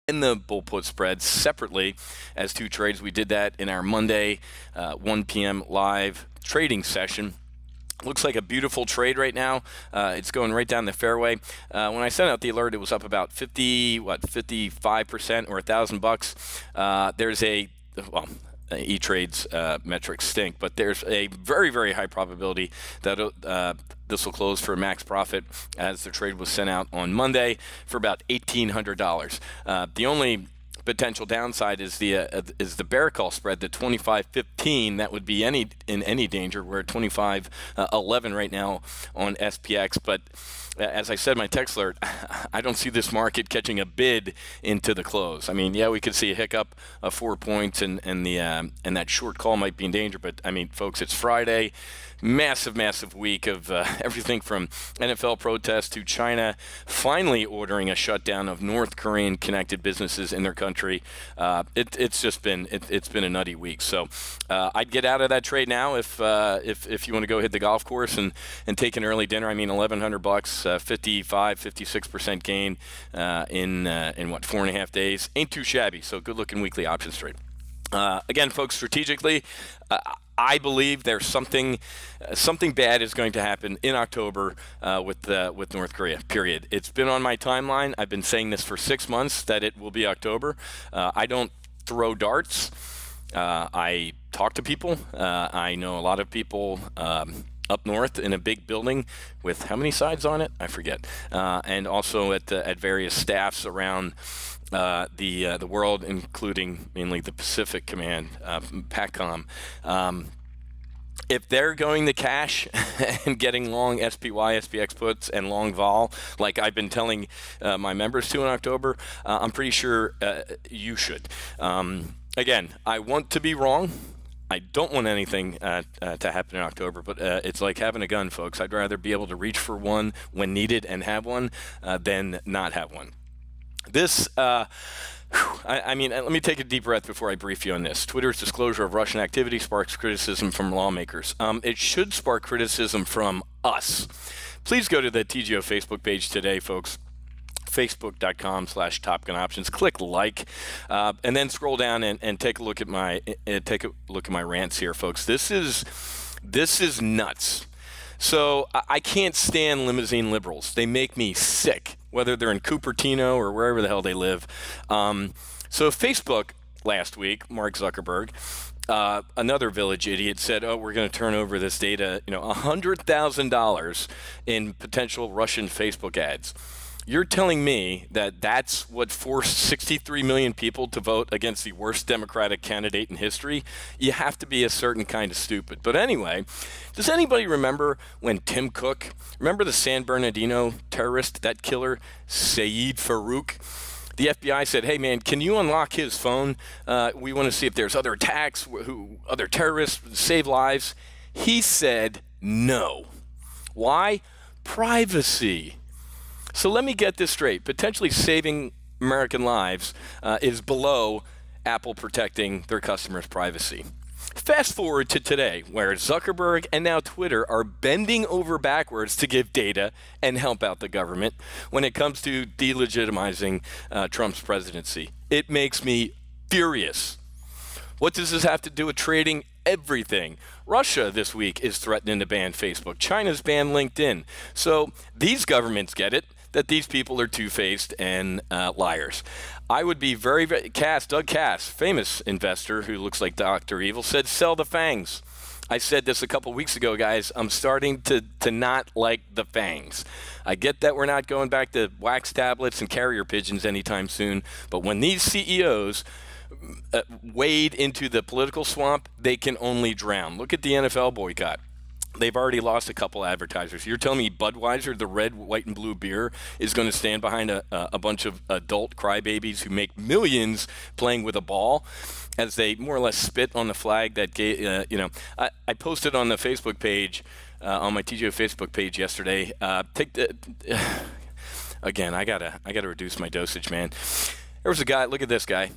and the bull put spreads separately as two trades. We did that in our Monday 1 p.m. live trading session. Looks like a beautiful trade right now. It's going right down the fairway. When I sent out the alert, it was up about 55% or $1,000. There's a, well, E-Trade's metrics stink, but there's a very, very high probability that this will close for a max profit, as the trade was sent out on Monday for about $1,800. The only potential downside is the bear call spread, the 25.15. That would be in any danger. We're at 25.11 right now on SPX, but as I said in my text alert, I don't see this market catching a bid into the close. I mean, yeah, we could see a hiccup of 4 points, and that short call might be in danger. But I mean, folks, it's Friday. Massive week of everything from NFL protests to China finally ordering a shutdown of North Korean connected businesses in their country. It's just been it's been a nutty week. So I'd get out of that trade now if you want to go hit the golf course and take an early dinner. I mean, $1,100, 56% gain in what, 4.5 days. Ain't too shabby. So good looking weekly options trade. Again, folks, strategically, I believe there's something bad is going to happen in October with North Korea, period. It's been on my timeline. I've been saying this for 6 months that it will be October. I don't throw darts. I talk to people. I know a lot of people up north in a big building with how many sides on it? I forget. And also at various staffs around the world, including mainly the Pacific Command, PACOM. If they're going to cash and getting long SPY, SPX puts and long vol, like I've been telling my members to in October, I'm pretty sure you should. Again, I want to be wrong. I don't want anything to happen in October, but it's like having a gun, folks. I'd rather be able to reach for one when needed and have one than not have one. This, I mean, let me take a deep breath before I brief you on this. Twitter's disclosure of Russian activity sparks criticism from lawmakers. It should spark criticism from us. Please go to the TGO Facebook page today, folks. Facebook.com/TopGunOptions. Click like, and then scroll down and take a look at my rants here, folks. This is nuts. So I can't stand limousine liberals. They make me sick, whether they're in Cupertino or wherever the hell they live. So Facebook last week, Mark Zuckerberg, another village idiot, said, "Oh, we're going to turn over this data, $100,000 in potential Russian Facebook ads." You're telling me that that's what forced 63 million people to vote against the worst Democratic candidate in history? You have to be a certain kind of stupid. But anyway, does anybody remember when Tim Cook, remember the San Bernardino terrorist, that killer, Saeed Farouk? The FBI said, "Hey, man, can you unlock his phone? We want to see if there's other attacks, other terrorists, save lives." He said no. Why? Privacy. So let me get this straight. Potentially saving American lives is below Apple protecting their customers' privacy. Fast forward to today, where Zuckerberg and now Twitter are bending over backwards to give data and help out the government when it comes to delegitimizing Trump's presidency. It makes me furious. What does this have to do with trading? Everything. Russia this week is threatening to ban Facebook. China's banned LinkedIn. So these governments get it, that these people are two-faced and liars. I would be very, Doug Cass, famous investor who looks like Dr. Evil, said sell the FANGs. I said this a couple weeks ago, guys. I'm starting to not like the FANGs. I get that we're not going back to wax tablets and carrier pigeons anytime soon, but when these CEOs wade into the political swamp, they can only drown. Look at the NFL boycott. They've already lost a couple advertisers. You're telling me Budweiser, the red, white, and blue beer, is going to stand behind a bunch of adult crybabies who make millions playing with a ball as they more or less spit on the flag that gave, I posted on the Facebook page, on my TGO Facebook page yesterday. Again, I gotta reduce my dosage, man. There was a guy, look at this guy.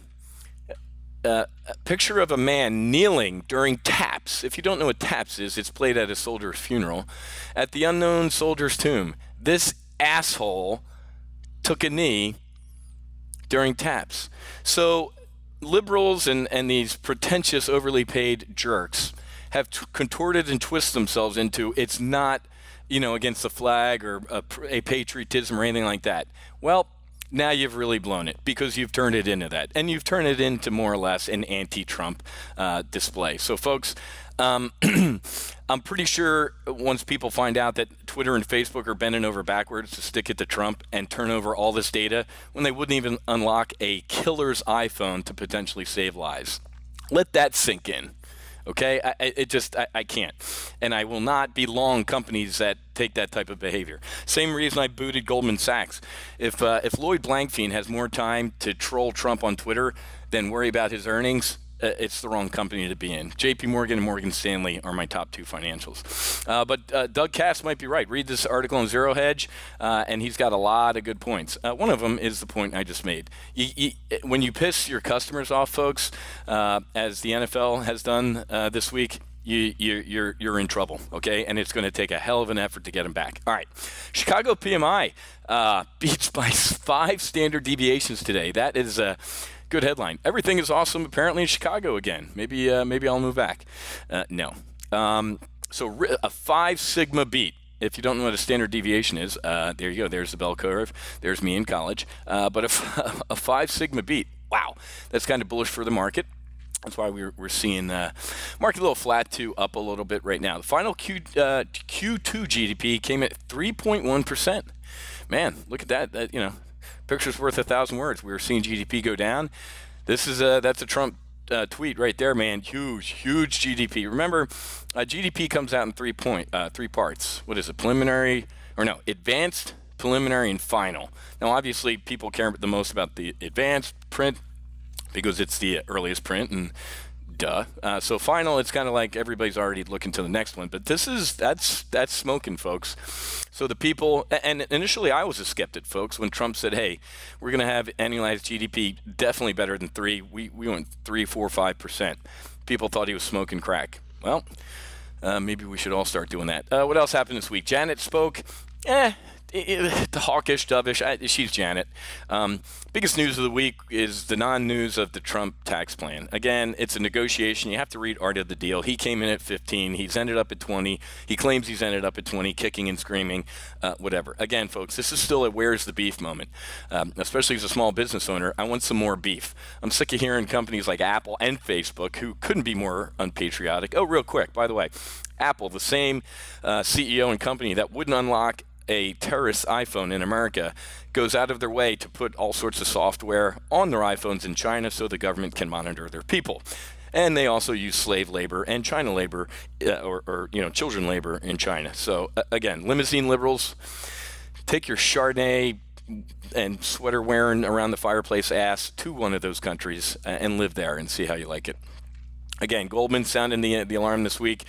A picture of a man kneeling during taps. If you don't know what taps is, it's played at a soldier's funeral, at the unknown soldier's tomb. This asshole took a knee during taps. So liberals and these pretentious, overly paid jerks have contorted and twisted themselves into it's not, against the flag or a patriotism or anything like that. Well, now you've really blown it because you've turned it into that. And you've turned it into more or less an anti-Trump display. So, folks, I'm pretty sure once people find out that Twitter and Facebook are bending over backwards to stick it to Trump and turn over all this data when they wouldn't even unlock a killer's iPhone to potentially save lives. Let that sink in. Okay, I can't, and I will not be long companies that take that type of behavior. Same reason I booted Goldman Sachs. If Lloyd Blankfein has more time to troll Trump on Twitter than worry about his earnings, it's the wrong company to be in. JP Morgan and Morgan Stanley are my top two financials. But Doug Cass might be right. Read this article on Zero Hedge, and he's got a lot of good points. One of them is the point I just made. When you piss your customers off, folks, as the NFL has done this week, you're in trouble, okay? And it's going to take a hell of an effort to get them back. All right, Chicago PMI beats by 5 standard deviations today. That is a good headline. Everything is awesome apparently in Chicago again. Maybe I'll move back. No. So a 5 sigma beat. If you don't know what a standard deviation is, there you go. There's the bell curve. There's me in college. But a 5 sigma beat. Wow, that's kind of bullish for the market. That's why we're seeing market a little flat to up a little bit right now. The final Q2 GDP came at 3.1%. Man, look at that. Picture's worth 1,000 words. We were seeing GDP go down. That's a Trump tweet right there, man. Huge GDP. Remember, GDP comes out in 3 parts. What is it? Preliminary, or no, advanced, preliminary, and final. Now, obviously, people care the most about the advanced print because it's the earliest print, and duh. So final, it's kind of like everybody's already looking to the next one. But that's smoking, folks. So the people, and initially I was a skeptic, folks, when Trump said, hey, we're going to have annualized GDP definitely better than 3. We went 3, 4, 5%. People thought he was smoking crack. Well, maybe we should all start doing that. What else happened this week? Janet spoke. Hawkish, dovish. She's Janet. Biggest news of the week is the non-news of the Trump tax plan. Again, it's a negotiation. You have to read Art of the Deal. He came in at 15. He's ended up at 20. He claims he's ended up at 20, kicking and screaming, whatever. Again, folks, this is still a where's the beef moment, especially as a small business owner. I want some more beef. I'm sick of hearing companies like Apple and Facebook, who couldn't be more unpatriotic. Oh, real quick, by the way, Apple, the same CEO and company that wouldn't unlock a terrorist iPhone in America, goes out of their way to put all sorts of software on their iPhones in China so the government can monitor their people. And they also use slave labor and China labor, or children labor in China. So again, limousine liberals, take your Chardonnay and sweater wearing around the fireplace ass to one of those countries and live there and see how you like it. Again, Goldman sounding the alarm this week.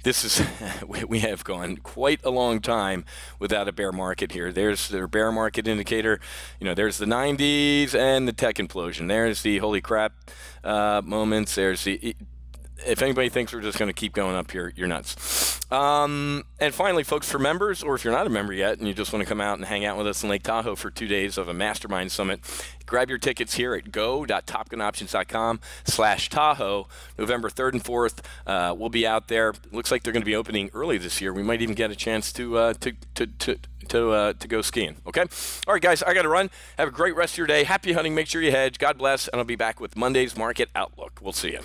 This is, we have gone quite a long time without a bear market here. There's their bear market indicator. There's the 90s and the tech implosion. There's the holy crap moments. There's the, if anybody thinks we're just going to keep going up here, you're nuts. And finally, folks, for members, or if you're not a member yet and you just want to come out and hang out with us in Lake Tahoe for 2 days of a mastermind summit, grab your tickets here at go.topgunoptions.com/Tahoe. November 3rd and 4th, we'll be out there. Looks like they're going to be opening early this year. We might even get a chance to go skiing. Okay. All right, guys, I got to run. Have a great rest of your day. Happy hunting. Make sure you hedge. God bless, and I'll be back with Monday's market outlook. We'll see you.